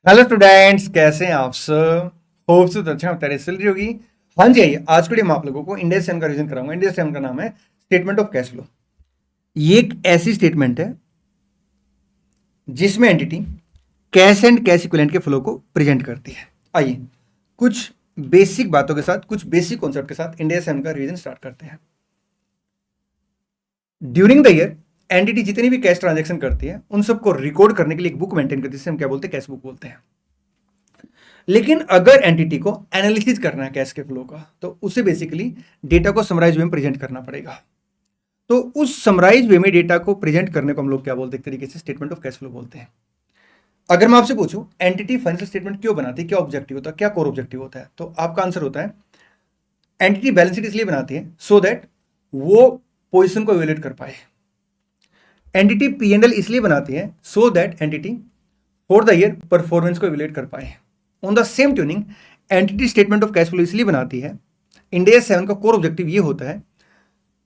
Hello students, कैसे हैं आप सब। होप सो अच्छा तैयारी चल रही होगी। हाँ जी, आइए आज के लिए मैं आप लोगों को इंडियन स्टैंड का रिवीजन कराऊंगा। इंडियन स्टैंड का नाम है स्टेटमेंट ऑफ कैश फ्लो। ये एक ऐसी स्टेटमेंट है जिसमें entity cash and cash equivalent के फ्लो को प्रेजेंट करती है। आइए कुछ बेसिक बातों के साथ, कुछ बेसिक कॉन्सेप्ट के साथ इंडियन स्टैंड का रिवीजन स्टार्ट करते हैं। ड्यूरिंग द ईयर एंटिटी जितनी भी कैश ट्रांजेक्शन करती है उन सबको रिकॉर्ड करने के लिए एक बुक मेंटेन करती है, जिसे हम क्या बोलते हैं, कैश बुक बोलते हैं। लेकिन अगर एंटिटी को एनालिसिस करना है कैश के फ्लो का, तो उसे बेसिकली डेटा को समराइज वे में प्रेजेंट करना पड़ेगा। तो उस समराइज वे में डेटा को प्रेजेंट करने को हम लोग क्या बोलते हैं, एक तरीके से स्टेटमेंट ऑफ कैश फ्लो बोलते हैं। अगर मैं आपसे पूछूं एंटिटी फाइनेंशियल स्टेटमेंट क्यों बनाती है, क्या ऑब्जेक्टिव होता है, क्या कोर ऑब्जेक्टिव होता है, तो आपका आंसर होता है एंटिटी बैलेंस शीट इसलिए बनाती है सो दैट वो पोजिशन को इवेल्युएट कर पाए। एंटिटी P&L इसलिए बनाती है so that entity for the year performance को इवेल्युएट कर पाए। On the same tuning entity statement of cash flow इसलिए बनाती है, इंडिया 7 का कोर ऑब्जेक्टिव ये होता है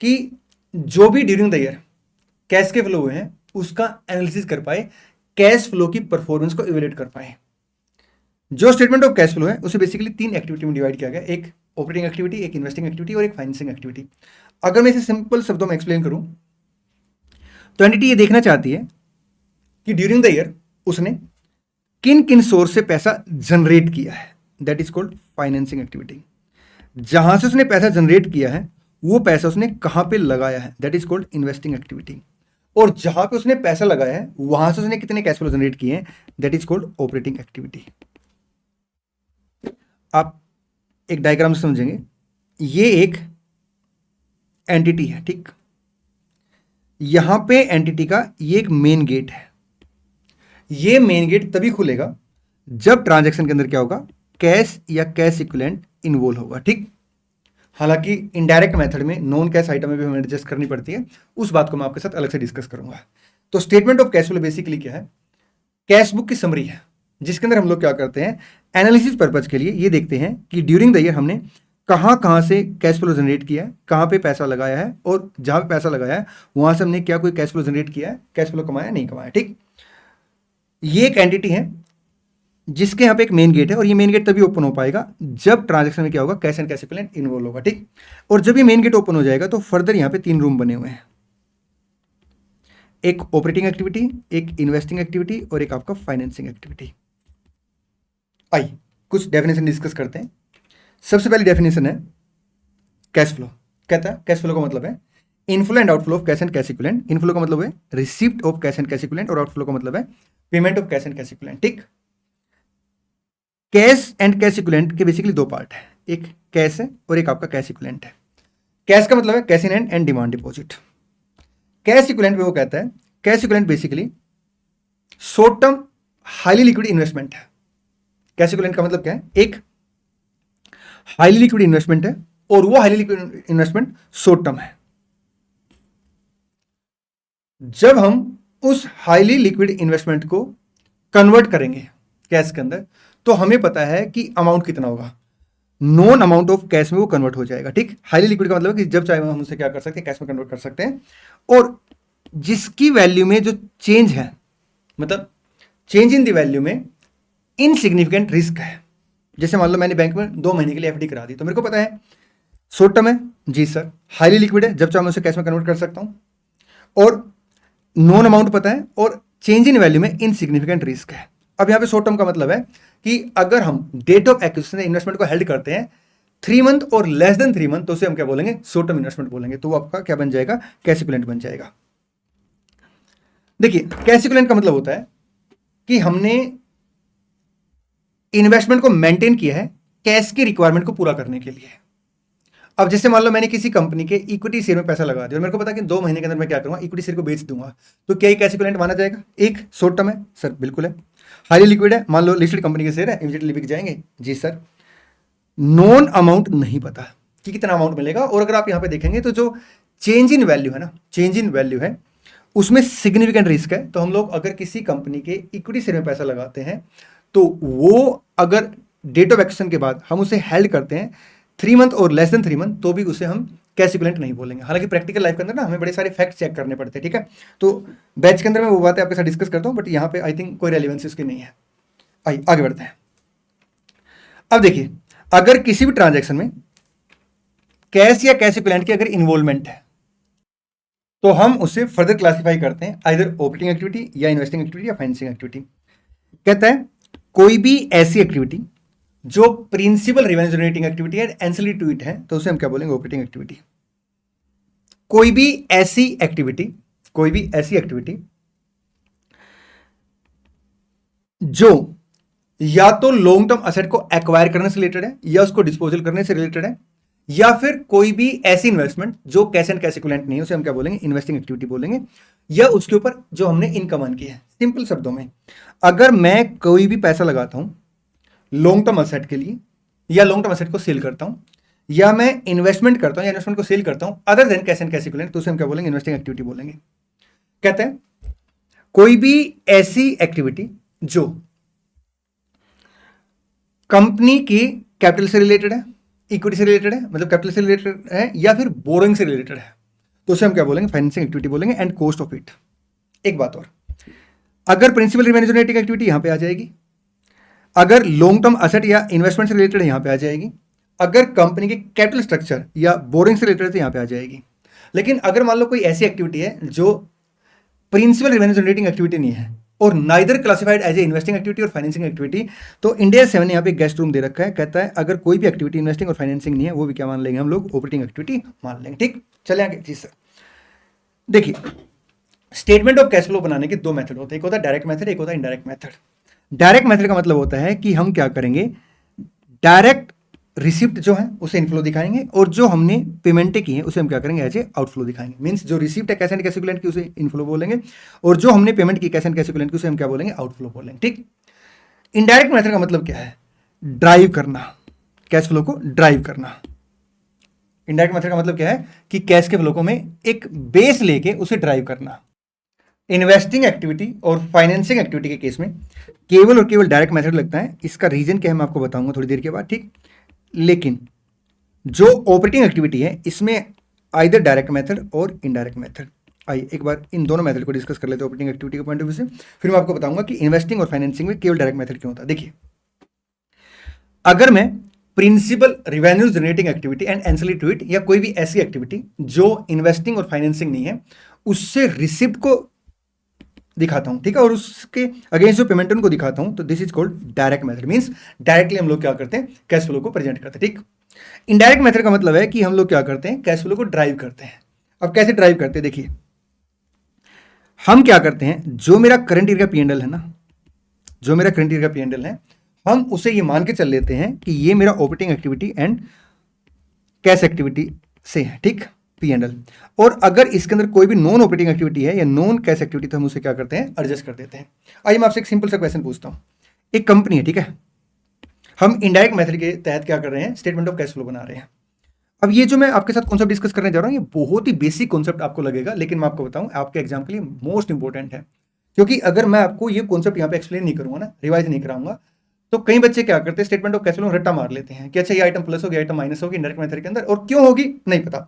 कि जो भी ड्यूरिंग द ईयर कैश के फ्लो हुए हैं उसका एनालिसिस कर पाए, कैश फ्लो की परफॉर्मेंस को इवेल्युएट कर पाए। जो स्टेटमेंट ऑफ कैश फ्लो है उसे बेसिकली 3 एक्टिविटी में डिवाइड किया गया, एक ऑपरेटिंग एक्टिविटी, एक इन्वेस्टिंग एक्टिविटी और एक फाइनेंसिंग एक्टिविटी। अगर मैं इसे सिंपल शब्दों में एक्सप्लेन करूं तो एंटिटी ये देखना चाहती है कि ड्यूरिंग द ईयर उसने किन किन सोर्स से पैसा जनरेट किया है, that is called financing activity. जहां से उसने पैसा जनरेट किया है वो पैसा उसने कहां पे लगाया है, that is called investing activity. और जहां पे उसने पैसा लगाया है वहां से उसने कितने कैश फ्लो जनरेट किए हैं, that is called operating activity. आप एक डायग्राम से समझेंगे, ये एक एंटिटी है, ठीक। यहां पे एंटिटी का ये एक मेन गेट है। ये मेन गेट तभी खुलेगा जब ट्रांजैक्शन के अंदर क्या होगा, कैश या कैश इक्विवेलेंट इन्वॉल्व होगा, ठीक। हालांकि इनडायरेक्ट मेथड में नॉन कैश आइटम में भी हमें एडजस्ट करनी पड़ती है, उस बात को मैं आपके साथ अलग से डिस्कस करूंगा। तो statement of cash flow basically क्या है, कैश बुक की समरी है जिसके अंदर हम लोग क्या करते हैं, एनालिसिस पर्पज के लिए ये देखते हैं कि ड्यूरिंग द ईयर हमने कहां से कैश फ्लो जनरेट किया है, कहां पे पैसा लगाया है, और जहां पे पैसा लगाया है वहां से हमने क्या कोई कैश फ्लो जनरेट किया है, कैश फ्लो कमाया नहीं कमाया, ठीक। ये एक एंटिटी है जिसके यहाँ पे एक मेन गेट है, और ये मेन गेट तभी ओपन हो पाएगा जब ट्रांजैक्शन में क्या होगा, cash and cash equivalent involve होगा, ठीक। और जब ये मेन गेट ओपन हो जाएगा तो फर्दर यहाँ पे 3 रूम बने हुए हैं, एक ऑपरेटिंग एक्टिविटी, एक इन्वेस्टिंग एक्टिविटी और एक आपका फाइनेंसिंग एक्टिविटी। आइए कुछ डेफिनेशन डिस्कस करते हैं। सबसे पहली डेफिनेशन है कैश फ्लो। कहता है कैश फ्लो का मतलब है inflow and outflow of cash and cash equivalent. Inflow का मतलब है receipt of cash and cash equivalent, और आउटफ्लो का मतलब है payment of cash and cash equivalent, ठीक। कैश एंड कैश इक्विवेलेंट के बेसिकली 2 पार्ट है, एक कैश है और एक आपका कैश इक्विवेलेंट है। कैश का मतलब है cash in hand and demand deposit. Cash equivalent में वो कहता है cash equivalent basically short term highly liquid investment है। कैश इक्विवेलेंट का मतलब क्या है, एक हाईली लिक्विड इन्वेस्टमेंट है और वो highly liquid investment short term है। जब हम उस हाईली लिक्विड इन्वेस्टमेंट को कन्वर्ट करेंगे कैश के अंदर तो हमें पता है कि अमाउंट कितना होगा, नॉन अमाउंट ऑफ कैश में वो कन्वर्ट हो जाएगा, ठीक। हाईली लिक्विड का मतलब है कि जब चाहे हम उसे क्या कर सकते हैं, कैश में कन्वर्ट कर सकते हैं। और जिसकी वैल्यू में जो चेंज है, मतलब चेंज इन द वैल्यू में इनसिग्निफिकेंट रिस्क है। जैसे मान लो मैंने बैंक में 2 महीने के लिए एफडी करा दी, तो मेरे को पता है शॉर्ट टर्म है, जी सर, हाईली लिक्विड है, जब चाहे मैं उसे कैश में कन्वर्ट कर सकता हूं, और नॉन अमाउंट पता है, और चेंज इन वैल्यू में इनसिग्निफिकेंट रिस्क है। अब यहां पे शॉर्ट टर्म का मतलब है कि अगर हम डेट ऑफ एक्विजिशन इन्वेस्टमेंट को हेल्ड करते हैं 3 मंथ और लेस देन 3 मंथ, तो उसे हम क्या बोलेंगे, शॉर्ट टर्म इन्वेस्टमेंट बोलेंगे। तो वो आपका क्या बन जाएगा, कैश इक्विवेलेंट बन जाएगा। देखिए कैश इक्विवेलेंट का मतलब होता है कि हमने इन्वेस्टमेंट को मेंटेन किया है कैश की रिक्वायरमेंट को पूरा करने के लिए। अब जैसे मान लो मैंने किसी कंपनी के इक्विटी शेयर में पैसा लगा दिया और मेरे को पता है कि 2 महीने के अंदर मैं क्या करूंगा, इक्विटी शेयर को बेच दूंगा, तो क्या ये कैश इक्विवेलेंट माना जाएगा। एक शॉर्ट टर्म है सर, बिल्कुल है। हाईली लिक्विड है, मान लो लिस्टेड कंपनी के शेयर है, इमीडिएटली बिक जाएंगे, जी सर। नॉन अमाउंट नहीं पता कि कितना अमाउंट मिलेगा, और अगर आप यहां पे देखेंगे तो जो चेंज इन वैल्यू है ना, चेंज इन वैल्यू है उसमें सिग्निफिकेंट रिस्क है। तो हम लोग अगर किसी कंपनी के इक्विटी शेयर में पैसा लगाते हैं तो वो अगर डेट ऑफ एक्शन के बाद हम उसे हेल्ड करते हैं 3 मंथ और लेस देन 3 मंथ, तो भी उसे हम कैश इक्विवेलेंट नहीं बोलेंगे। हालांकि प्रैक्टिकल लाइफ के अंदर ना हमें बड़े सारे फैक्ट चेक करने पड़ते हैं, ठीक है। तो बैच के अंदर मैं वो बातें आपके साथ डिस्कस करता हूं, बट यहाँ पे आई थिंक कोई रेलिवेंस इसकी नहीं है। आइए आगे बढ़ते हैं। अब देखिए, अगर किसी भी ट्रांजैक्शन में कैश या कैश इक्विवेलेंट की अगर इन्वॉल्वमेंट है तो हम उसे फर्दर क्लासिफाई करते हैं आइदर ऑपरेटिंग एक्टिविटी या इन्वेस्टिंग एक्टिविटी या फाइनेंसिंग एक्टिविटी। कहता है कोई भी ऐसी एक्टिविटी जो प्रिंसिपल रेवेन्यू जनरेटिंग एक्टिविटी है, एंसिलरी टू इट है, तो उसे हम क्या बोलेंगे, ऑपरेटिंग एक्टिविटी। कोई भी ऐसी एक्टिविटी जो या तो लॉन्ग टर्म असेट को एक्वायर करने से रिलेटेड है या उसको डिस्पोजल करने से रिलेटेड है, या फिर कोई भी ऐसी इन्वेस्टमेंट जो कैश एंड कैश इक्विवेलेंट नहीं है, उसे हम क्या बोलेंगे, इन्वेस्टिंग एक्टिविटी बोलेंगे, या उसके ऊपर जो हमने इनकम अर्न की है। सिंपल शब्दों में, अगर मैं कोई भी पैसा लगाता हूं लॉन्ग टर्म असेट के लिए, या लॉन्ग टर्म असेट को सेल करता हूं, या मैं इन्वेस्टमेंट करता हूं या इन्वेस्टमेंट को सेल करता हूं other than cash and cash equivalent, तो उसे हम क्या बोलेंगे, इन्वेस्टिंग एक्टिविटी बोलेंगे। कहते हैं कोई भी ऐसी एक्टिविटी जो कंपनी की कैपिटल से रिलेटेड है, इक्विटी से रिलेटेड है, मतलब कैपिटल से रिलेटेड है, या फिर बोरिंग से रिलेटेड है, तो उसे हम क्या बोलेंगे, फाइनेंसिंग एक्टिविटी बोलेंगे, एंड कॉस्ट ऑफ इट। एक बात और, अगर प्रिंसिपल रेवेन्यू जनरेटिंग एक्टिविटी यहां पे आ जाएगी, अगर लॉन्ग टर्म असेट या इन्वेस्टमेंट से रिलेटेड यहां पे आ जाएगी, अगर कंपनी के कैपिटल स्ट्रक्चर या बोरिंग से रिलेटेड तो यहां पे आ जाएगी। लेकिन अगर मान लो कोई ऐसी एक्टिविटी है जो प्रिंसिपल रेवेन्यू जनरेटिंग एक्टिविटी नहीं है और neither classified as a investing activity और फाइनेंसिंग एक्टिविटी, तो इंडिया 7 ने यहाँ पे गेस्ट रूम दे रखा है, कहता है अगर कोई भी एक्टिविटी इन्वेस्टिंग और फाइनेंसिंग नहीं है, वो भी क्या मान लेंगे हम लोग, ऑपरेटिंग एक्टिविटी मान लेंगे। ठीक, चले आगे। जी सर, देखिए स्टेटमेंट ऑफ कैश फ्लो बनाने के दो मेथड होते हैं, एक होता है डायरेक्ट मेथड, एक होता है इनडायरेक्ट मेथड। डायरेक्ट मेथड का मतलब होता है कि हम क्या करेंगे, डायरेक्ट रिसिप्ट जो है उसे इनफ्लो दिखाएंगे, और जो हमने पेमेंटें की है उसे हम क्या करेंगे, एज ए आउटफ्लो दिखाएंगे। मींस जो रिसिप्ट है कैश एंड कैश इक्विवेलेंट की उसे इनफ्लो बोलेंगे, और जो हमने पेमेंट की कैश एंड कैश इक्विवेलेंट की उसे हम क्या बोलेंगे, आउटफ्लो बोलेंगे। ठीक, इनडायरेक्ट मेथड का मतलब क्या है, ड्राइव करना, कैश फ्लो को ड्राइव करना। इनडायरेक्ट मेथड का मतलब क्या है कि कैश के फ्लो को में एक बेस लेके उसे ड्राइव करना। इन्वेस्टिंग एक्टिविटी और फाइनेंसिंग एक्टिविटी के केस में केवल और केवल डायरेक्ट मेथड लगता है। इसका रीजन क्या है मैं आपको बताऊंगा थोड़ी देर के बाद। ठीक, लेकिन जो ऑपरेटिंग एक्टिविटी है इसमें आइदर डायरेक्ट मेथड और इनडायरेक्ट मेथड। आइए एक बार इन दोनों मेथड को डिस्कस कर लेते हैं ऑपरेटिंग एक्टिविटी के पॉइंट ऑफ व्यू से, फिर मैं आपको बताऊंगा कि इन्वेस्टिंग और फाइनेंसिंग में केवल डायरेक्ट मेथड क्यों होता है। देखिए, अगर मैं principal revenue generating activity and ancillary to it, या कोई भी ऐसी एक्टिविटी जो इन्वेस्टिंग और फाइनेंसिंग नहीं है, उससे रिसिप्ट को दिखाता हूं, ठीक है, और उसके अगेंस्ट जो पेमेंट उनको दिखाता हूं, तो this is called direct method. Means directly हम लोग क्या करते हैं, कैश फ्लो को प्रेजेंट करते हैं। ठीक, इनडायरेक्ट मेथड का मतलब है कि हम लोग क्या करते हैं, कैश फ्लो को ड्राइव करते हैं। अब कैसे ड्राइव करते हैं, देखिए हम क्या करते हैं, जो मेरा करंट ईयर का पीएनएल है ना, जो मेरा करंट ईयर का पीएनएल है, हम उसे ये मान के चल लेते हैं कि ये मेरा operating activity and cash activity से है। ठीक, पीएनएल, और अगर इसके अंदर कोई भी नॉन ऑपरेटिंग एक्टिविटी है या नॉन कैश एक्टिविटी, तो हम उसे क्या करते हैं, एडजस्ट कर देते हैं। आइए मैं आपसे एक सिंपल सा क्वेश्चन पूछता हूं। एक कंपनी है, ठीक है, हम इनडायरेक्ट मेथड के तहत क्या कर रहे हैं, स्टेटमेंट ऑफ कैश फ्लो बना रहे हैं। अब ये जो मैं आपके साथ कॉन्सेप्ट डिस्कस करने जा रहा हूं, ये बहुत ही बेसिक कॉन्सेप्ट आपको लगेगा, लेकिन मैं आपको बताऊं आपके एग्जाम के लिए मोस्ट इंपॉर्टेंट है। क्योंकि अगर मैं आपको ये कॉन्सेप्ट यहाँ पे एक्सप्लेन नहीं करूंगा ना, रिवाइज नहीं कराऊंगा, तो कई बच्चे क्या करते हैं, स्टेटमेंट ऑफ कैश फ्लो रट्टा मार लेते हैं कि अच्छा ये आइटम प्लस होगी, आइटम माइनस होगी इनडायरेक्ट मेथड के अंदर, और क्यों होगी नहीं पता,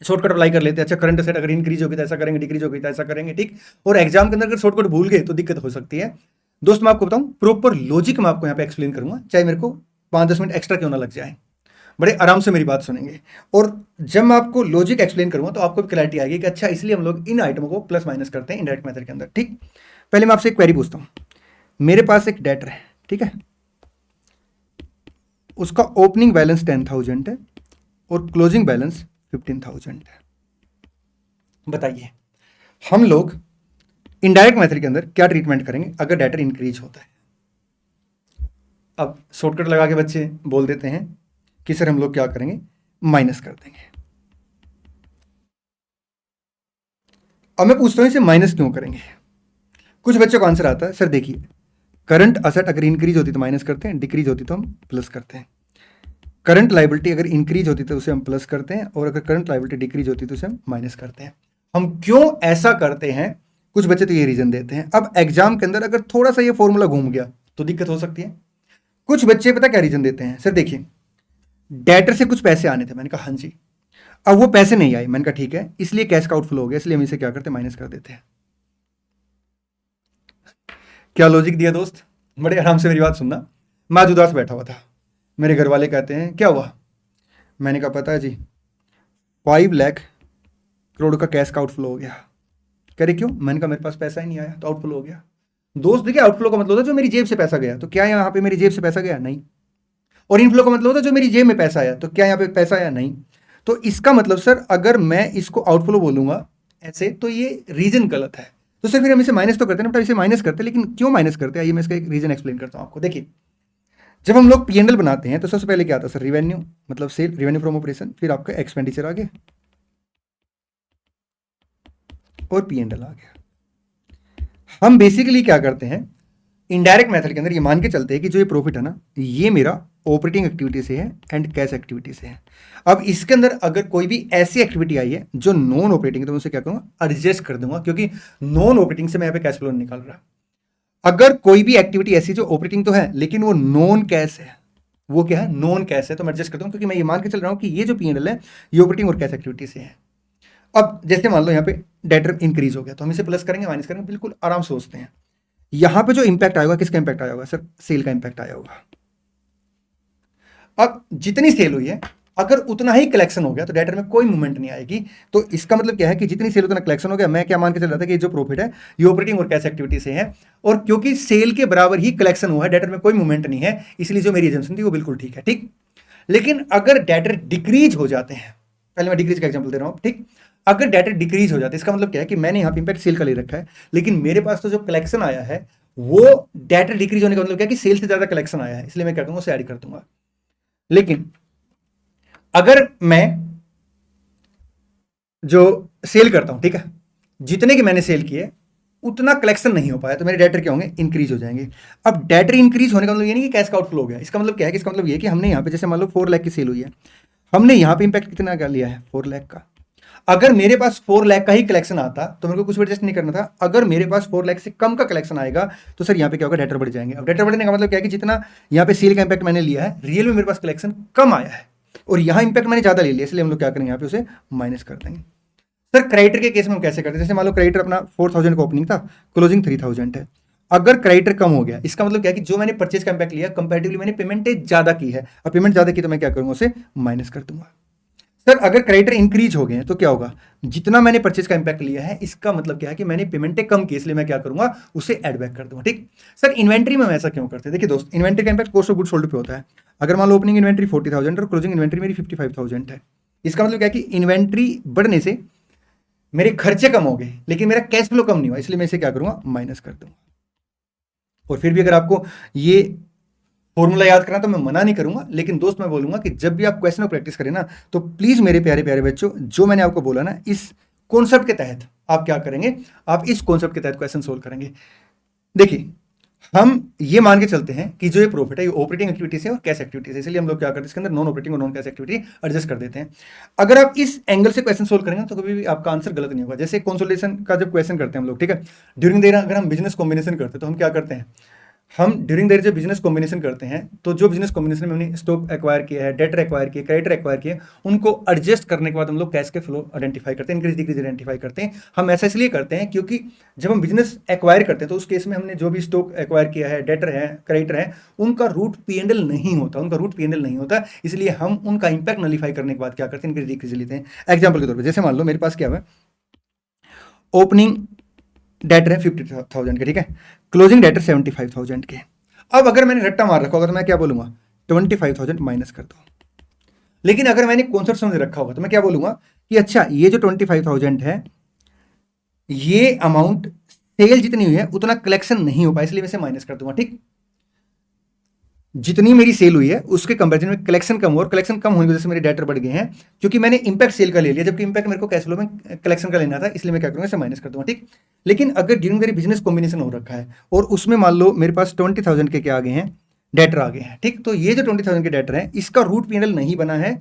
शॉर्टकट अप्लाई कर लेते हैं। अच्छा करंट असेट अगर इंक्रीज होगी तो ऐसा करेंगे, डिक्रीज होगी तो ऐसा करेंगे। ठीक, और एग्जाम के अंदर अगर शॉर्टकट भूल गए तो दिक्कत हो सकती है। दोस्त मैं आपको बताऊं, प्रॉपर लॉजिक मैं आपको यहाँ पे एक्सप्लेन करूंगा, चाहे मेरे को 5-10 मिनट एक्स्ट्रा क्यों ना लग जाए, बड़े आराम से मेरी बात सुनेंगे। और जब मैं आपको लॉजिक एक्सप्लेन करूंगा तो आपको क्लैरिटी आएगी कि अच्छा इसलिए हम लोग इन आइटमों को प्लस माइनस करते हैं इनडायरेक्ट मेथड के अंदर। ठीक, पहले मैं आपसे एक क्वेरी पूछता हूं। मेरे पास एक डेटर है, ठीक है, उसका ओपनिंग बैलेंस 10,000 है और क्लोजिंग बैलेंस 15,000 है। बताइए हम लोग इनडायरेक्ट मेथड के अंदर क्या ट्रीटमेंट करेंगे अगर डेटर इंक्रीज होता है। अब शॉर्टकट लगा के बच्चे बोल देते हैं कि सर हम लोग क्या करेंगे, माइनस कर देंगे। अब मैं पूछता हूं इसे माइनस क्यों करेंगे। कुछ बच्चों का आंसर आता है, सर देखिए करंट असेट अगर इंक्रीज होती तो माइनस करते हैं, डिक्रीज होती तो हम प्लस करते हैं। करंट लायबिलिटी अगर इंक्रीज होती तो उसे हम प्लस करते हैं, और अगर करंट लायबिलिटी डिक्रीज होती तो उसे हम माइनस करते हैं। हम क्यों ऐसा करते हैं, कुछ बच्चे तो ये रीजन देते हैं। अब एग्जाम के अंदर अगर थोड़ा सा ये फॉर्मूला घूम गया तो दिक्कत हो सकती है। कुछ बच्चे पता क्या रीजन देते हैं, सर देखिए डेटर से कुछ पैसे आने थे, मैंने कहा हाँ जी, अब वो पैसे नहीं आए, मैंने कहा ठीक है, इसलिए कैश का आउटफ्लो हो गया, इसलिए हम इसे क्या करते हैं, माइनस कर देते हैं। क्या लॉजिक दिया दोस्त, बड़े आराम से मेरी बात सुनना। मैं आज उदास बैठा हुआ था, मेरे घर वाले कहते हैं क्या हुआ? मैंने कहा पता है जी, 5 लाख करोड़ का कैश का आउटफ्लो हो गया। कह रहे क्यों? मैंने कहा मेरे पास पैसा ही नहीं आया तो आउटफ्लो हो गया। दोस्त देखिए, आउटफ्लो का मतलब होता है जो मेरी जेब से पैसा गया, तो क्या यहाँ पे मेरी जेब से पैसा गया? नहीं। और इनफ्लो का मतलब होता है जो मेरी जेब में पैसा आया, तो क्या यहाँ पे पैसा आया? नहीं। तो इसका मतलब सर, अगर मैं इसको आउटफ्लो बोलूंगा ऐसे, तो ये रीजन गलत है। तो सर फिर हम इसे माइनस तो करते हैं ना, इसे माइनस करते हैं, लेकिन क्यों माइनस करते हैं? आइए मैं इसका एक रीजन एक्सप्लेन करता हूं आपको। देखिए, जब हम लोग पीएनएल बनाते हैं तो सबसे पहले क्या आता है सर? रिवेन्यू, मतलब सेल, रिवेन्यू फ्रॉम ऑपरेशन, फिर आपका एक्सपेंडिचर आ गया और पीएनएल आ गया। हम बेसिकली क्या करते हैं, इनडायरेक्ट मेथड के अंदर ये मान के चलते हैं कि जो ये प्रॉफिट है ना, ये मेरा ऑपरेटिंग एक्टिविटी से है एंड कैश एक्टिविटी से है। अब इसके अंदर अगर कोई भी ऐसी एक्टिविटी आई है जो नॉन ऑपरेटिंग है, तो मैं उसे क्या करूंगा? एडजस्ट कर दूंगा, क्योंकि नॉन ऑपरेटिंग से मैं यहाँ पे कैश फ्लो निकाल रहा। अगर कोई भी एक्टिविटी ऐसी जो ऑपरेटिंग तो है लेकिन वो नॉन कैश है, वो क्या है? नॉन कैश है, तो मैं एडजस्ट कर दूंगा, क्योंकि मैं ये मान के चल रहा हूं कि ये जो पीएनएल है ये ऑपरेटिंग और कैश एक्टिविटी से है। अब जैसे मान लो यहाँ पे डेटर इंक्रीज हो गया, तो हम इसे प्लस करेंगे माइनस करेंगे, बिल्कुल आराम से सोचते हैं। यहां पे जो इंपैक्ट आएगा, किसका इंपैक्ट आया होगा सर? सेल का इंपैक्ट आया होगा। अब जितनी सेल हुई है, अगर उतना ही कलेक्शन हो गया तो डेटर में कोई मूवमेंट नहीं आएगी। तो इसका मतलब क्या है कि जितनी सेल उतना कलेक्शन हो गया। मैं क्या मान के चल रहा था कि जो प्रॉफिट है ये ऑपरेटिंग और कैश एक्टिविटी से है, और क्योंकि सेल के बराबर ही कलेक्शन हुआ है, डेटर में कोई मूवमेंट नहीं है, इसलिए जो मेरी एजम्पशन थी वो बिल्कुल ठीक है। ठीक, लेकिन अगर डेटर डिक्रीज हो जाते हैं, पहले मैं डिक्रीज का एग्जाम्पल दे रहा हूं। ठीक, अगर डेटर डिक्रीज हो जाते हैं, इसका मतलब क्या है कि मैंने यहां पे इंपैक्ट सेल का ले रखा है, लेकिन मेरे पास तो जो कलेक्शन आया है वो डेटर डिक्रीज होने का मतलब क्या है कि सेल से ज्यादा कलेक्शन आया है, इसलिए मैं क्या करूंगा? उसे ऐड कर दूंगा। लेकिन अगर मैं जो सेल करता हूं, ठीक है, जितने की मैंने सेल किए उतना कलेक्शन नहीं हो पाया, तो मेरे डेटर क्या होंगे? इंक्रीज हो जाएंगे। अब डेटर इंक्रीज होने का मतलब ये नहीं कि कैश का आउटफ्लो हो गया। इसका मतलब क्या है कि इसका मतलब ये है कि हमने यहाँ पे जैसे मान लो 4 लाख की सेल हुई है, हमने यहाँ पे इंपैक्ट कितना का लिया है? 4 लाख का। अगर मेरे पास 4 लाख का ही कलेक्शन आता तो मेरे को कुछ एडजस्ट नहीं करना था। अगर मेरे पास 4 लाख से कम का कलेक्शन आएगा तो सर यहाँ पे क्या होगा? डेटर बढ़ जाएंगे। अब डेटर बढ़ने का मतलब क्या है कि जितना यहाँ पे सेल का इंपैक्ट मैंने लिया है, रियल में मेरे पास कलेक्शन कम आया है, और यहाँ इंपैक्ट मैंने ज्यादा ले लिया, इसलिए हम लोग क्या करेंगे? यहाँ पे उसे माइनस कर देंगे। सर क्रेडिटर के केस में हम कैसे करते हैं? जैसे मान लो क्रेडिटर अपना 4000 का ओपनिंग था, क्लोजिंग 3000 है। अगर क्रेडिटर कम हो गया, इसका मतलब क्या है कि जो मैंने परचेज का इंपैक्ट लिया, कंपैरेटिवली मैंने पेमेंट ज्यादा की है, और पेमेंट ज्यादा की तो मैं क्या करूंगा? उसे माइनस कर दूंगा। सर अगर क्रेडिटर इंक्रीज हो गए हैं तो क्या होगा? जितना मैंने परचेज का इंपैक्ट लिया है, इसका मतलब क्या है कि मैंने पेमेंटें कम की, इसलिए मैं क्या करूंगा? उसे एड बैक कर दूंगा। ठीक, सर इन्वेंट्री में हम ऐसा क्यों करते हैं? देखिए दोस्त, इन्वेंट्री का impact cost of good sold पे होता है। अगर मान लो ओपनिंग इन्वेंट्री 40,000 और क्लोजिंग इन्वेंट्री मेरी 55,000 है, इसका मतलब क्या है कि इन्वेंट्री बढ़ने से मेरे खर्चे कम हो गए, लेकिन मेरा कैश फ्लो कम नहीं हुआ, इसलिए मैं इसे क्या करूंगा? माइनस कर दूंगा। और फिर भी अगर आपको ये फॉर्मूला याद करना तो मैं मना नहीं करूंगा, लेकिन दोस्त मैं बोलूंगा कि जब भी आप क्वेश्चन को प्रैक्टिस करें ना, तो प्लीज मेरे प्यारे प्यारे बच्चों, जो मैंने आपको बोला ना, इस कॉन्सेप्ट के तहत आप क्या करेंगे? आप इस कॉन्सेप्ट के तहत क्वेश्चन सोल्व करेंगे। देखिए, हम ये मान के चलते हैं कि जो ये प्रॉफिट है ये ऑपरेटिंग एक्टिविटी से और कैश एक्टिविटी से, इसलिए हम लोग क्या करते हैं? इसके अंदर नॉन ऑपरेटिंग और नॉन कैश एक्टिविटी एडजस्ट कर देते हैं। अगर आप इस एंगल से क्वेश्चन सोल्व करेंगे तो कभी भी आपका आंसर गलत नहीं होगा। जैसे कंसोलिडेशन का जब क्वेश्चन करते हैं हम लोग, ठीक है, ड्यूरिंग द ईयर अगर हम बिजनेस कॉम्बिनेशन करते हैं तो हम क्या करते हैं? हम ड्यूरिंग द ईयर जब बिजनेस कॉम्बिनेशन करते हैं तो जो बिजनेस कॉम्बिनेशन में हमने स्टॉक एक्वायर किया है, डेटर एक्वायर किया, क्रेडिटर एक्वायर किया, उनको एडजस्ट करने के बाद हम लोग कैश के फ्लो आइडेंटिफाई करते हैं, इंक्रीज डिक्रीज आइडेंटिफाई करते हैं। हम ऐसा इसलिए करते हैं क्योंकि जब हम बिजनेस एक्वायर करते हैं तो उस केस में हमने जो भी स्टॉक एक्वायर किया है, डेटर है, क्रेडिटर है, उनका रूट पीएनएल नहीं होता, उनका रूट पीएनएल नहीं होता, इसलिए हम उनका इंपैक्ट नलीफाई करने के बाद क्या करते हैं? इंक्रीज डिक्रीज लेते हैं। एग्जाम्पल के तौर पर जैसे मान लो मेरे पास क्या है, ओपनिंग डेटर है 50,000 के, ठीक है, क्लोजिंग डेटर 75,000 के। अब अगर मैंने रट्टा मार रखा होगा तो मैं क्या बोलूंगा? 25,000 माइनस कर दो। लेकिन अगर मैंने कॉन्सेप्ट समझ रखा होगा तो मैं क्या बोलूंगा कि अच्छा, ये जो 25,000 है, ये अमाउंट सेल जितनी हुई है उतना कलेक्शन नहीं हो पाया, इसलिए मैं इसे माइनस कर दूंगा। ठीक, जितनी मेरी सेल हुई है उसके कंपैरिजन में कलेक्शन कम हुआ, और कलेक्शन कम होने की वजह से मेरे डेटर बढ़ गए हैं, क्योंकि मैंने इंपैक्ट सेल का ले लिया, जबकि इंपैक्ट मेरे को कैश फ्लो में कलेक्शन का लेना था, इसलिए मैं क्या करूंगा? इसे माइनस कर दूंगा। ठीक, लेकिन अगर ड्यूरिंग मेरी बिजनेस कॉम्बिनेशन हो रखा है और उसमें मान लो मेरे पास 20,000 के क्या आ गए हैं? डेटर आ गए हैं। ठीक, तो ये जो 20,000 के डेटर है इसका रूट पीएनएल नहीं बना है,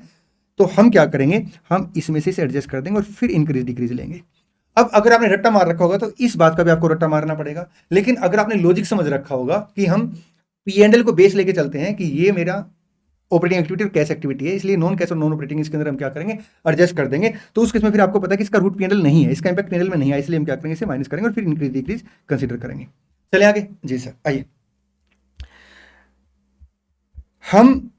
तो हम क्या करेंगे? हम इसमें से इसे एडजस्ट कर देंगे और फिर इंक्रीज डिक्रीज लेंगे। अब अगर आपने रट्टा मार रखा होगा तो इस बात का भी आपको रट्टा मारना पड़ेगा, लेकिन अगर आपने लॉजिक समझ रखा होगा कि हम पीएनएल को बेस लेके चलते हैं कि ये मेरा ऑपरेटिंग एक्टिविटी और कैश एक्टिविटी है, इसलिए नॉन कैश और नॉन ऑपरेटिंग इसके अंदर हम क्या करेंगे? एडजस्ट कर देंगे। तो उस केस में फिर आपको पता है कि इसका रूट पीएनएल नहीं है, इसका इंपैक्ट पीएनएल में नहीं है, इसलिए हम क्या करेंगे? इसे माइनस करेंगे और फिर इंक्रीज डिक्रीज कंसीडर करेंगे। चले आगे जी सर, आइए। हम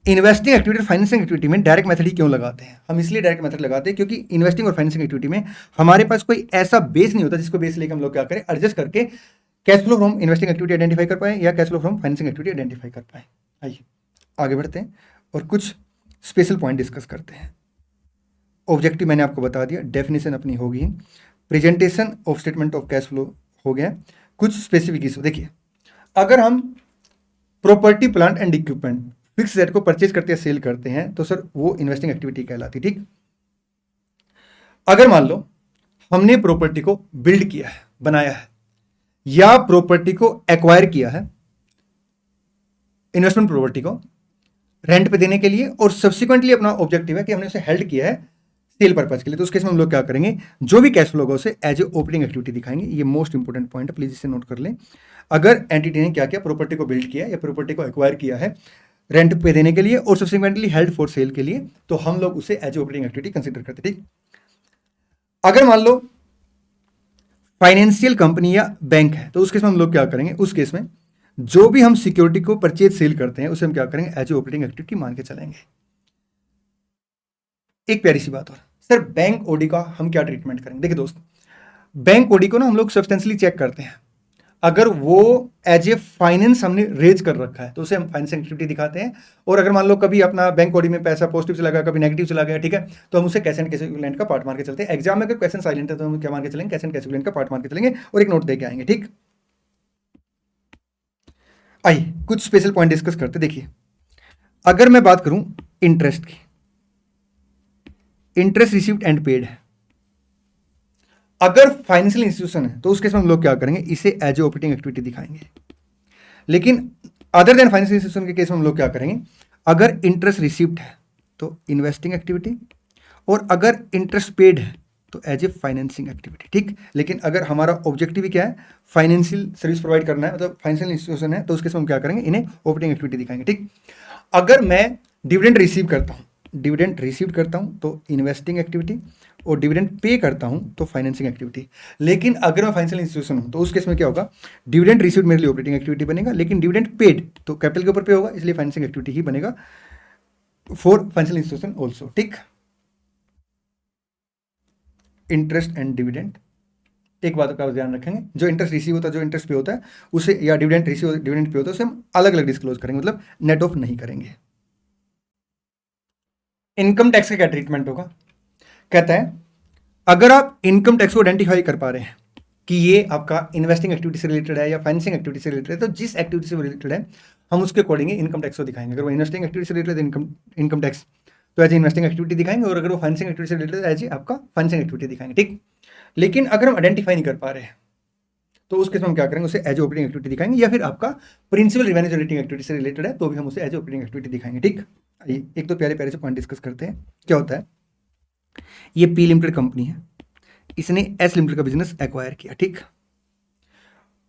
इन्वेस्टिंग एक्टिविटी और फाइनेंसिंग एक्टिविटी में डायरेक्ट मेथड ही क्यों लगाते हैं? हम इसलिए डायरेक्ट मेथड लगाते हैं क्योंकि इन्वेस्टिंग और फाइनेंसिंग एक्टिविटी में हमारे पास कोई ऐसा बेस नहीं होता जिसको बेस लेकर हम लोग क्या करें, एडजस्ट करके cash flow from investing activity identify कर पाए या cash flow from financing activity identify कर पाए। आइए आगे बढ़ते हैं और कुछ स्पेशल पॉइंट डिस्कस करते हैं। ऑब्जेक्टिव मैंने आपको बता दिया, डेफिनेशन अपनी होगी, presentation of statement of cash flow हो गया, कुछ स्पेसिफिक इशू। देखिए, अगर हम property plant and equipment fix asset को परचेज करते हैं, सेल करते हैं, तो सर वो इन्वेस्टिंग एक्टिविटी कहलाती। ठीक, अगर मान लो हमने प्रॉपर्टी को बिल्ड किया है, बनाया है, या प्रॉपर्टी को एक्वायर किया है, इन्वेस्टमेंट प्रॉपर्टी को रेंट पे देने के लिए, और सब्सिक्वेंटली अपना ऑब्जेक्टिव है कि हमने उसे हेल्ड किया है सेल पर्पज के लिए, तो उस केस में हम लोग क्या करेंगे, जो भी कैश फ्लो होगा उसे एज ए ऑपरेटिंग एक्टिविटी दिखाएंगे। ये मोस्ट इंपोर्टेंट पॉइंट है, प्लीज इसे नोट कर लें। अगर एंटिटी ने क्या किया, प्रॉपर्टी को बिल्ड किया या प्रॉपर्टी को एक्वायर किया है रेंट पे देने के लिए और सब्सिक्वेंटली हेल्ड फॉर सेल के लिए, तो हम लोग उसे as a operating activity consider करते हैं। ठीक, अगर मान लो फाइनेंशियल कंपनी या बैंक है, तो उस केस में हम लोग क्या करेंगे, उस केस में जो भी हम सिक्योरिटी को परचेज सेल करते हैं उसे हम क्या करेंगे, एज ए ऑपरेटिंग एक्टिविटी मान के चलेंगे। एक प्यारी सी बात और, सर बैंक ओडी का हम क्या ट्रीटमेंट करेंगे? देखिए दोस्त, बैंक ओडी को ना हम लोग सब्सटेंशियली चेक करते हैं। अगर वो एज ए फाइनेंस हमने रेज कर रखा है तो उसे हम फाइनेंस एक्टिविटी दिखाते हैं। और अगर मान लो कभी अपना बैंक ओडी में पैसा पॉजिटिव चला गया, कभी नेगेटिव चला गया, ठीक है, तो हम उसे कैश एंड कैश इक्विवेलेंट का पार्ट मान के चलते हैं। एग्जाम में अगर क्वेश्चन साइलेंट है तो हम क्या मान के चलेंगे, कैश एंड कैश इक्विवेलेंट का पार्ट मान के चलेंगे और एक नोट दे के आएंगे। ठीक, आइए कुछ स्पेशल पॉइंट डिस्कस करते। देखिए, अगर मैं बात करूं इंटरेस्ट की, इंटरेस्ट रिसीव्ड एंड पेड है, अगर फाइनेंशियल इंस्टीट्यूशन है तो उस केस में हम लोग क्या करेंगे, इसे एज ए ऑपरेटिंग एक्टिविटी दिखाएंगे। लेकिन अदर देन फाइनेंशियल इंस्टीट्यूशन के केस में हम लोग क्या करेंगे, अगर इंटरेस्ट रिसीव्ड है तो इन्वेस्टिंग एक्टिविटी, और अगर इंटरेस्ट पेड है तो एज ए फाइनेंसिंग एक्टिविटी। ठीक, लेकिन अगर हमारा ऑब्जेक्टिव क्या है, फाइनेंशियल सर्विस प्रोवाइड करना है, मतलब फाइनेंशियल इंस्टीट्यूशन है, तो उसके हम क्या करेंगे, इन्हें ऑपरेटिंग एक्टिविटी दिखाएंगे। ठीक, अगर मैं डिविडेंड रिसीव करता हूँ, डिविडेंड रिसीव करता हूँ तो इन्वेस्टिंग एक्टिविटी, और डिविडेंड पे करता हूँ तो फाइनेंसिंग एक्टिविटी। लेकिन अगर मैं फाइनेंशियल इंस्टीट्यूशन हूँ तो उस केस में क्या होगा, डिविडेंड रिसीव्ड मेरे लिए ऑपरेटिंग एक्टिविटी बनेगा, लेकिन डिविडेंड पेड तो कैपिटल के ऊपर पे होगा, इसलिए फाइनेंसिंग एक्टिविटी ही बनेगा फॉर फाइनेंशियल इंस्टीट्यूशन ऑल्सो। ठीक, इंटरेस्ट एंड डिविडेंड, एक बात का ध्यान रखेंगे, जो इंटरेस्ट रिसीव होता है, जो इंटरेस्ट पे होता है उसे, या डिविडेंड रिसीव डिविडेंड पे होता है उसे हम अलग अलग डिस्क्लोज करेंगे, मतलब नेट ऑफ नहीं करेंगे। इनकम टैक्स का क्या ट्रीटमेंट होगा, कहता है अगर आप इनकम टैक्स को आइडेंटिफाई कर पा रहे हैं कि ये आपका इन्वेस्टिंग एक्टिविटी से रिलेटेड है या फाइनेंसिंग एक्टिविटी से रिलेटेड है, तो जिस एक्टिविटी से रिलेटेड है हम उसके अकॉर्डिंग इनकम टैक्स को दिखाएंगे। अगर वो इन्वेस्टिंग एक्टिविटी से रिलेटेड इनकम टैक्स तो एज इन्वेस्टिंग एक्टिविटी दिखाएंगे, और अगर वो फाइनेंसिंग एक्टिविटी से रिलेटेड एज आपका फाइनेंसिंग एक्टिविटी दिखाएंगे। ठीक, लेकिन अगर हम आइडेंटिफाई नहीं कर पा रहे हैं तो उस केस में हम क्या करेंगे, उसे एज ऑपरेटिंग एक्टिविटी दिखाएंगे, या फिर आपका प्रिंसिपल रिवेन्यू जनरेटिंग एक्टिविटी से रिलेटेड है तो भी हम उसे एज ऑपरेटिंग एक्टिविटी दिखाएंगे। ठीक, एक तो प्यारे प्यारे से पॉइंट डिस्कस करते हैं। क्या होता है, ये पी लिमिटेड कंपनी है, इसने एस लिमिटेड का बिजनेस एक्वायर किया। ठीक,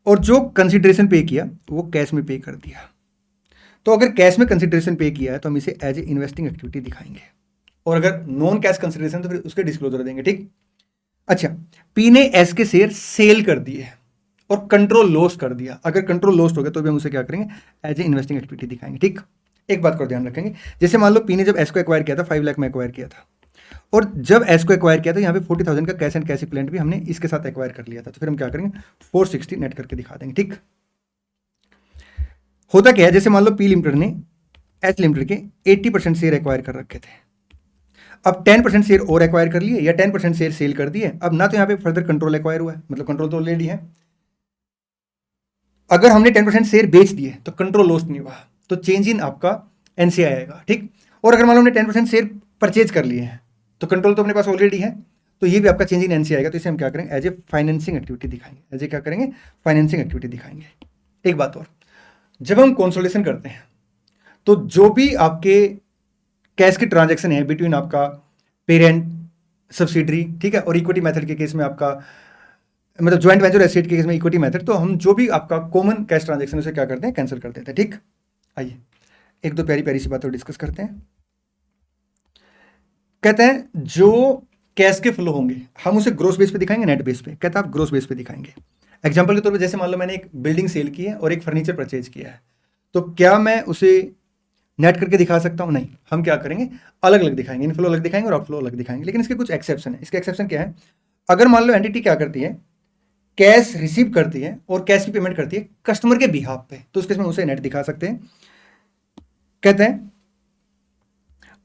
और जो कंसिडरेशन पे किया वो कैश में पे कर दिया, तो अगर कैश में कंसिडरेशन पे किया है तो हम इसे एज ए इन्वेस्टिंग एक्टिविटी दिखाएंगे, और अगर नॉन कैश कंसिडरेशन तो फिर उसके डिस्क्लोजर देंगे। ठीक, अच्छा, पी ने एस के शेयर सेल कर दिए और कंट्रोल लॉस कर दिया, अगर कंट्रोल लॉस हो गया तो भी हम उसे क्या करेंगे, एज ए इन्वेस्टिंग एक्टिविटी दिखाएंगे। ठीक, एक बात को ध्यान रखेंगे, जैसे मान लो पी ने जब एस को एक्वायर किया था 5 लाख में एक्वायर किया था, और जब एस को एक्वायर किया था यहाँ पे 40,000 का कैश एंड कैश इक्विवेलेंट भी हमने इसके साथ एक्वायर कर लिया था, तो फिर हम क्या करेंगे, 460 नेट करके दिखा देंगे। ठीक, होता क्या है, जैसे मान लो पी लिमिटेड ने एस लिमिटेड के 80% शेयर एक्वायर कर रखे थे, अब 10% शेयर और एक्वायर कर लिए या 10% शेयर सेल कर दिए, अब ना तो यहाँ पे फर्दर कंट्रोल एक्वायर हुआ है, मतलब कंट्रोल तो ऑलरेडी है। अगर हमने 10% शेयर बेच दिए तो कंट्रोल लॉस नहीं हुआ, तो चेंज इन आपका एनसीआई आएगा। ठीक, और अगर मान लो हमने 10% शेयर परचेज कर लिए हैं तो कंट्रोल तो अपने पास ऑलरेडी है, तो ये भी आपका चेंज इन एनसीआई आएगा, तो इसे हम क्या करेंगे, एज ए फाइनेंसिंग एक्टिविटी दिखाएंगे, एज ए क्या करेंगे, फाइनेंसिंग एक्टिविटी दिखाएंगे। एक बात और, जब हम कंसोलिडेशन करते हैं तो जो भी आपके कैश की ट्रांजैक्शन है बिटवीन आपका पेरेंट, सब्सिडरी, ठीक है, और इक्विटी मेथड के केस में आपका, मतलब ज्वाइंट वेंचर एसेट के केस में इक्विटी मेथड, तो हम जो भी आपका कॉमन कैश ट्रांजैक्शन उसे क्या करते हैं, कैंसिल कर देते हैं। ठीक, आइए एक दो प्यारी प्यारी सी बातें डिस्कस करते हैं। कहते हैं जो कैश के फ्लो होंगे हम उसे ग्रोस बेस पे दिखाएंगे, नेट बेस पे, कहता है आप ग्रोस बेस पे दिखाएंगे। एग्जांपल के तौर पे जैसे मान लो मैंने एक बिल्डिंग सेल की है और एक फर्नीचर परचेज किया है, तो क्या मैं उसे नेट करके दिखा सकता हूँ? नहीं, हम क्या करेंगे, अलग अलग दिखाएंगे, इनफ्लो अलग दिखाएंगे और आउटफ्लो अलग दिखाएंगे। लेकिन इसके कुछ एक्सेप्शन है। इसके एक्सेप्शन क्या है, अगर मान लो एंटिटी क्या करती है, कैश रिसीव करती है और कैश की पेमेंट करती है कस्टमर के बिहाफ पे, तो उस केस में उसे नेट दिखा सकते हैं। कहते हैं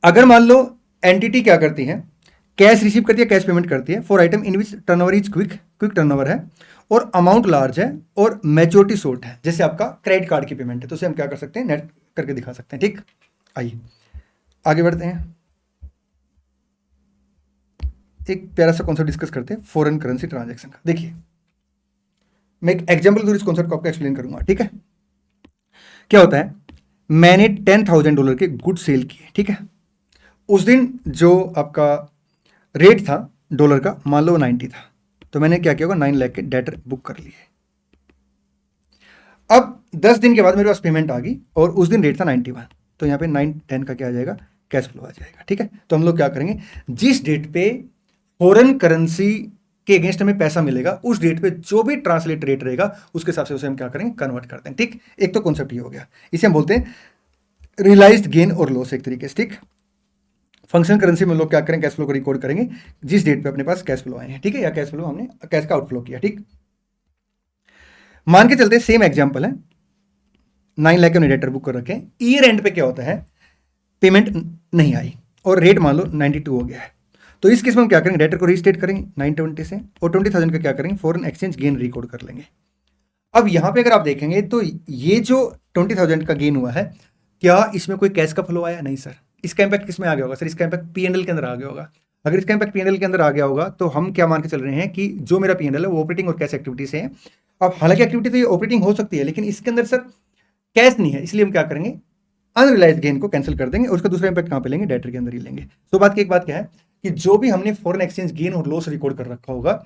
अगर मान लो एंटिटी क्या करती है, कैश रिसीव करती है, कैश पेमेंट करती है for item in which turnover is quick turnover है और अमाउंट लार्ज है और मैच्योरिटी शॉर्ट है, जैसे आपका क्रेडिट कार्ड की पेमेंट है, तो उसे हम क्या कर सकते हैं, नेट करके दिखा सकते हैं। ठीक, आइए आगे बढ़ते हैं। एक प्यारा सा कॉन्सेप्ट डिस्कस करते हैं, फॉरेन करेंसी ट्रांजैक्शन का। देखिए मैं एक एग्जाम्पल थ्रू इस कॉन्सेप्ट को आपको एक्सप्लेन करूंगा। ठीक है, क्या होता है, मैंने $10,000 के गुड सेल किए। ठीक है, उस दिन जो आपका रेट था डॉलर का, मान लो 90 था, तो मैंने क्या किया होगा, 9 लाख के डेटर बुक कर लिए। अब 10 दिन के बाद मेरे पास पेमेंट आ गई और उस दिन रेट था 91, तो यहाँ पे 910 का क्या आ जाएगा, कैश फ्लो आ जाएगा। ठीक है, तो हम लोग क्या करेंगे, जिस डेट पे फॉरेन करेंसी के अगेंस्ट हमें पैसा मिलेगा, उस डेट पे जो भी ट्रांसलेट रेट रहेगा उसके हिसाब से उसे हम क्या करेंगे, कन्वर्ट करते हैं। ठीक, एक तो कॉन्सेप्ट ये हो गया, इसे हम बोलते हैं रियलाइज्ड गेन और लॉस एक तरीके से। ठीक, फंक्शन करेंसी में लोग क्या करेंगे, कैश फ्लो को रिकॉर्ड करेंगे जिस डेट पे अपने पास कैश फ्लो आए हैं। ठीक है, या कैश फ्लो हमने कैश का आउटफ्लो किया। ठीक, मान के चलते सेम एग्जांपल है, 9 लाख के डेटर बुक कर रखे हैं, ईयर एंड पे क्या होता है, पेमेंट नहीं आई और रेट मान लो 92 हो गया है, तो इस केस में हम क्या करेंगे, डेटर को रीस्टेट करेंगे 920 से और 20,000 का क्या करेंगे, फॉरेन एक्सचेंज गेन रिकॉर्ड कर लेंगे। अब यहां पे अगर आप देखेंगे तो ये जो 20,000 का गेन हुआ है, क्या इसमें कोई कैश का फ्लो आया? नहीं सर। इसका इंपैक्ट किस में आ गया होगा सर, इसका इंपैक्ट पीएनएल के अंदर आ गया होगा। अगर इसका इंपैक्ट पीएनएल के अंदर आ गया होगा तो हम क्या मान के चल रहे हैं कि जो मेरा पीएनएल है वो ऑपरेटिंग और कैश एक्टिविटी से है। अब हालांकि एक्टिविटी तो ये ऑपरेटिंग हो सकती है, लेकिन इसके अंदर सर कैश नहीं है, इसलिए हम क्या करेंगे, अनरियलाइज गेन को कैंसिल कर देंगे और उसका दूसरा इंपैक्ट कहां पे लेंगे, डेटर के अंदर ही लेंगे। तो बात की एक बात क्या है कि जो भी हमने फॉरेन एक्सचेंज गेन और लॉस रिकॉर्ड कर रखा होगा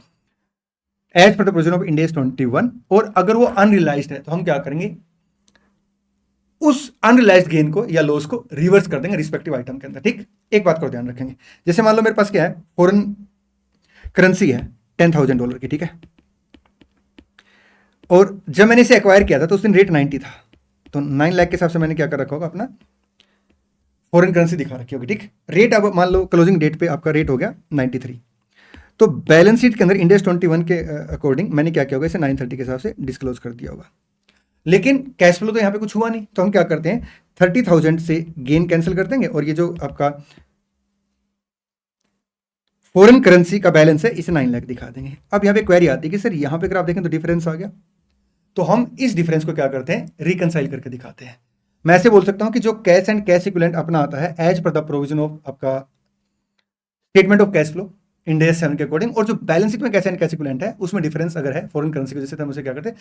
as per the provision of Ind AS 21, और अगर वो अनरियलाइज्ड है तो हम क्या करेंगे, उस अनरियलाइज्ड गेन को या लॉस को रिवर्स कर देंगे रिस्पेक्टिव आइटम के अंदर। ठीक, एक बात को ध्यान रखेंगे, जैसे मान लो मेरे पास क्या है, फॉरेन करेंसी है $10,000 की। ठीक है, और जब मैंने इसे एक्वायर किया था तो उस दिन रेट 90 था, तो 9 लाख के हिसाब से मैंने क्या कर रखा होगा, अपना फॉरेन करेंसी दिखा रखी होगी। ठीक, रेट अब मान लो क्लोजिंग डेट पे आपका रेट हो गया 93, तो बैलेंस शीट के अंदर इंड AS 21 के अकॉर्डिंग मैंने क्या किया होगा, इसे 930 के हिसाब से डिस्क्लोज कर दिया होगा। लेकिन कैश फ्लो तो यहाँ पे कुछ हुआ नहीं, तो हम क्या करते हैं, 30,000 से गेन कैंसिल कर देंगे और ये जो आपका फॉरेन करेंसी का बैलेंस है इसे 9 लाख दिखा देंगे। अब यहाँ पे क्वेरी आती है कि सर यहाँ पे अगर आप देखें तो डिफरेंस आ गया, तो हम इस डिफरेंस को क्या करते हैं, रिकनसाइल करके दिखाते हैं। मैं ऐसे बोल सकता हूं कि जो कैश एंड कैश इक्विवेलेंट अपना आता है as per the provision of आपका statement of cash flow ind AS 7 के अकॉर्डिंग, और जो बैलेंस शीट में कैश एंड कैश इक्विवेलेंट है उसमें डिफरेंस अगर है फॉरेन करेंसी की वजह से, तो हम उसे क्या करते हैं,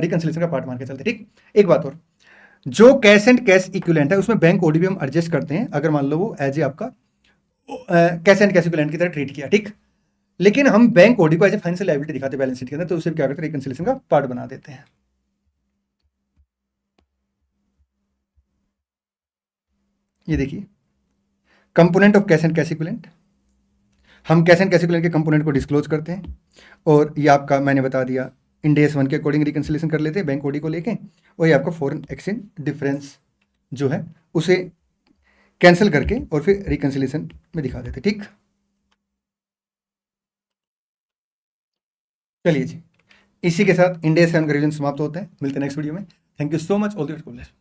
रिकनसिलेशन का पार्ट मान के चलते। ठीक, एक बात और, जो कैश एंड कैश इक्विवेलेंट है उसमें बैंक ओडी भी हम एडजस्ट करते हैं अगर मान लो वो एज ए आपका कैश एंड कैश इक्विवेलेंट की तरह ट्रीट किया। ठीक, लेकिन हम बैंक ओडी को एज ए फाइनेंशियल लायबिलिटी दिखाते हैं बैलेंस शीट के अंदर, तो उसे क्या करते हैं, रिकनसिलेशन का पार्ट बना देते हैं। ये देखिए component of cash and cash equivalent, हम कैश एंड कैश इक्विवेलेंट के कंपोनेंट को डिस्क्लोज करते हैं, और ये आपका मैंने बता दिया इंड AS 1 के अकॉर्डिंग रिकनसिलेशन कर लेते हैं बैंक ओडी को लेके, और ये आपका फॉरेन एक्सचेंज डिफरेंस जो है उसे कैंसिल करके और फिर रिकनसिलेशन में दिखा देते। ठीक, चलिए जी, इसी के साथ इंड AS 7 का रिवीजन समाप्त होता है। मिलते हैं नेक्स्ट वीडियो में। Thank you so much, all the best.